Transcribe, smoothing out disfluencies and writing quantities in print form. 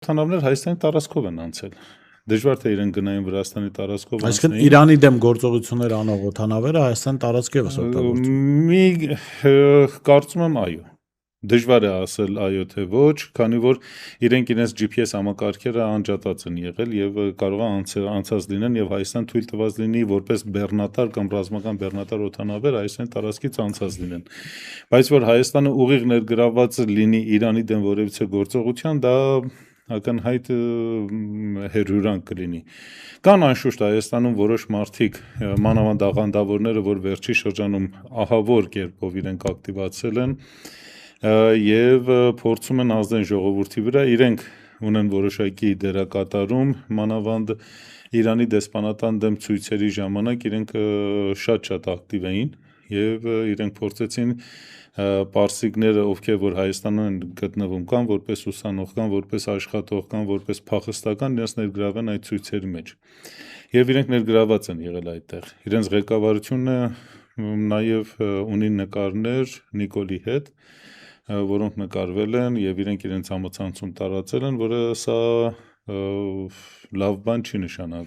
Թանավներ Հայաստանի տարածքով են անցել։ Դժվար թե իրեն գնային Վրաստանի տարածքով Այսինքն Իրանի դեմ գործողություններ անող օդանավերը Հայաստանի տարածքով է օգտագործվում։ Կարծում եմ այո։ Դժվար է ասել այո թե ոչ, քանի որ իրենք իրենց GPS համակարգերը անջատած են եղել եւ կարող է անցած լինեն եւ Հայաստան թույլ տված լինի որպես բեռնատար կամ ռազմական բեռնատար օդանավեր Հայաստանի տարածքից անցած լինեն։ Բայց որ Հայաստանը ուղիղ ներգրավված լինի Իրանի դեմ որևիցե գործողության, դա ակնհայտ հերյուրանք կլինի։ Կան անշուշտ Հայաստանում որոշ մարդիկ, մանավանդ աղանդավորները, որ վերջի շրջանում ահավոր կերպով իրենք ակտիվացել են եւ փորձում են ազդեն ժողովրդի վրա, իրենք ունեն որոշակի դերակատարում, մանավանդ Իրանի դեսպանատան դեմ ցույցերի ժամանակ իրենք շատ ակտիվ էին եւ իրենք փորձեցին պարսիկները, ովքեր որ Հայաստանում են գտնվում, կան որպես ուսանող, կան որպես աշխատող, կան որպես փախստական, իրենց ներգրավեն այդ ցույցերի մեջ։ Եվ իրենք ներգրաված են եղել այդտեղ։ Իրենց ղեկավարությունը նաև ունի նկարներ Նիկոլի հետ, որոնք նկարվել են եւ իրենք իրենց համացանցում տարածել են, որը սա լավ բան չի նշանակում։